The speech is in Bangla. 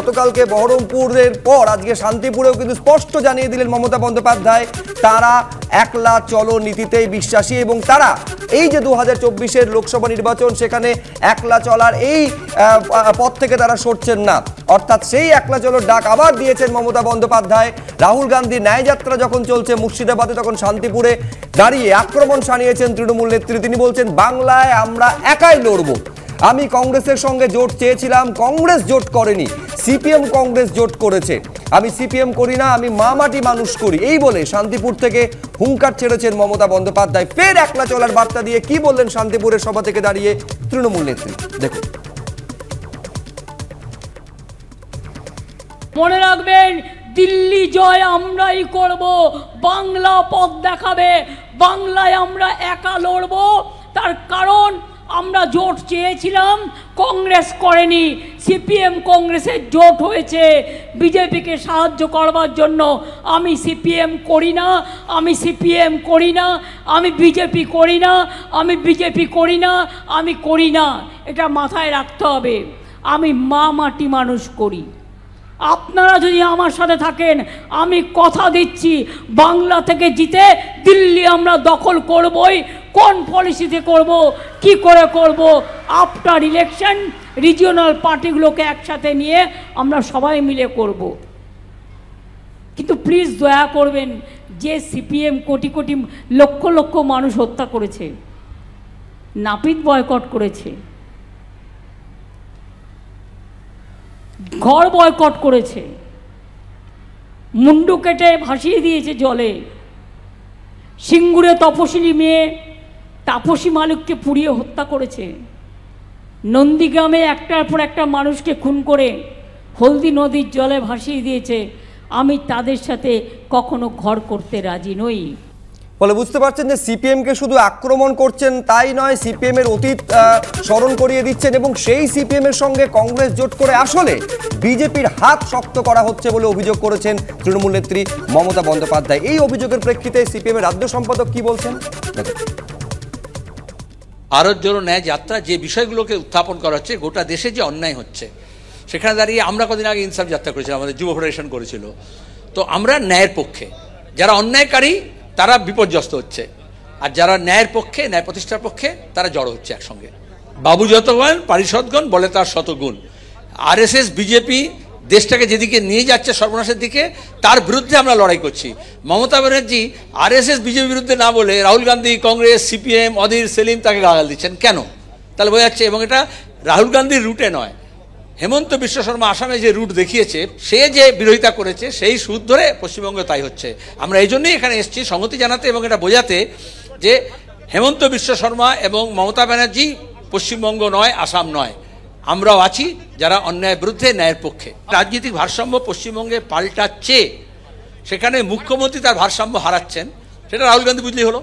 গতকালকে বহরমপুরের পর আজকে শান্তিপুরেও কিন্তু স্পষ্ট জানিয়ে দিলেন মমতা বন্দ্যোপাধ্যায় তারা একলা চলো নীতিতেই বিশ্বাসী এবং তারা এই যে 2024-এর লোকসভা নির্বাচন সেখানে একলা চলার এই পথ থেকে তারা সরছেন না। অর্থাৎ সেই একলা চলোর ডাক আবার দিয়েছেন মমতা বন্দ্যোপাধ্যায়। রাহুল গান্ধী ন্যায়যাত্রা যখন চলছে মুর্শিদাবাদে তখন শান্তিপুরে দাঁড়িয়ে আক্রমণ শানিয়েছেন তৃণমূল নেত্রী। তিনি বলছেন বাংলায় আমরা একাই লড়বো। আমি কংগ্রেসের সঙ্গে জোট চেয়েছিলাম, কংগ্রেস জোট করেনি, সিপিএম কংগ্রেস জোট করেছে। আমি সিপিএম করি না, আমি মামাটি মানুষ করি। এই বলে শান্তিপুর থেকে হুঙ্কার ছেড়েছেন মমতা বন্দ্যোপাধ্যায়। ফের একলা চলার বার্তা দিয়ে কি বললেন শান্তিপুরের সভা থেকে দাঁড়িয়ে তৃণমূল নেত্রী, দেখুন। মনে রাখবেন, দিল্লি জয় আমরাই করব, বাংলা পথ দেখাবে, বাংলায় আমরা একা লড়ব। তার কারণ আমরা জোট চেয়েছিলাম, কংগ্রেস করেনি, সিপিএম কংগ্রেসের জোট হয়েছে বিজেপিকে সাহায্য করবার জন্য। আমি সিপিএম করি না, আমি সিপিএম করি না, আমি বিজেপি করি না, আমি বিজেপি করি না, আমি করি না। এটা মাথায় রাখতে হবে। আমি মাটি মানুষ করি। আপনারা যদি আমার সাথে থাকেন, আমি কথা দিচ্ছি বাংলা থেকে জিতে দিল্লি আমরা দখল করবই। কোন পলিসিতে করব, কি করে করব, আফটার ইলেকশন রিজিওনাল পার্টিগুলোকে একসাথে নিয়ে আমরা সবাই মিলে করব। কিন্তু প্লিজ দয়া করবেন, যে সিপিএম কোটি কোটি লক্ষ লক্ষ মানুষ হত্যা করেছে, নাপিত বয়কট করেছে, ঘর বয়কট করেছে, মুন্ডু কেটে ভাসিয়ে দিয়েছে জলে, সিঙ্গুরে তপশিলি মেয়ে তাপসী মালিককে পুড়িয়ে হত্যা করেছে, নন্দীগ্রামে একটার পর একটা মানুষকে খুন করে হলদি নদীর জলে ভাসিয়ে দিয়েছে। আমি তাদের সাথে কখনো ঘর করতে রাজি নই। ফলে বুঝতে পারছেন যে সিপিএমকে শুধু আক্রমণ করছেন তাই নয়, সিপিএম এর অতীত স্মরণ করিয়ে দিচ্ছেন এবং সেই সিপিএম এর সঙ্গে কংগ্রেস জোট করে আসলে বিজেপির হাত শক্ত করা হচ্ছে বলে অভিযোগ করেছেন তৃণমূল নেত্রী মমতা বন্দ্যোপাধ্যায়। এই অভিযোগের প্রেক্ষিতে সিপিএম এর রাজ্য সম্পাদক কি বলছেন দেখুন। ভারত জোড়ো ন্যায় যাত্রা যে বিষয়গুলোকে উত্থাপন করা হচ্ছে, গোটা দেশে যে অন্যায় হচ্ছে, সেখানে দাঁড়িয়ে আমরা কদিন আগে ইনসাফ যাত্রা করেছিলাম, আমাদের যুব ফেডারেশন করেছিল। তো আমরা ন্যায়ের পক্ষে, যারা অন্যায়কারী তারা বিপর্যস্ত হচ্ছে, আর যারা ন্যায়ের পক্ষে, ন্যায় প্রতিষ্ঠার পক্ষে, তারা জড়ো হচ্ছে একসঙ্গে। বাবু যতগণ পারিষদগণ বলে তার শতগুণ। আরএসএস বিজেপি দেশটাকে যেদিকে নিয়ে যাচ্ছে সর্বনাশের দিকে, তার বিরুদ্ধে আমরা লড়াই করছি। মমতা ব্যানার্জি আরএসএস বিজেপির বিরুদ্ধে না বলে রাহুল গান্ধী, কংগ্রেস, সিপিএম, অধীর, সেলিম তাকে গালাগাল দিচ্ছেন কেন? তাহলে বোঝা যাচ্ছে, এবং এটা রাহুল গান্ধীর রুটে নয়, হেমন্ত বিশ্ব শর্মা আসামে যে রুট দেখিয়েছে, সে যে বিরোধিতা করেছে সেই সুদ ধরে পশ্চিমবঙ্গে তাই হচ্ছে। আমরা এই জন্যই এখানে এসেছি সংহতি জানাতে এবং এটা বোঝাতে যে হেমন্ত বিশ্ব শর্মা এবং মমতা ব্যানার্জি পশ্চিমবঙ্গ নয়, আসাম নয়, আমরাও আছি যারা অন্যায়ের বিরুদ্ধে ন্যায়ের পক্ষে। রাজনৈতিক ভারসাম্য পশ্চিমবঙ্গে পাল্টাচ্ছে, সেখানে মুখ্যমন্ত্রী তার ভারসাম্য হারাচ্ছেন, সেটা রাহুল গান্ধী বুঝলেই হলো।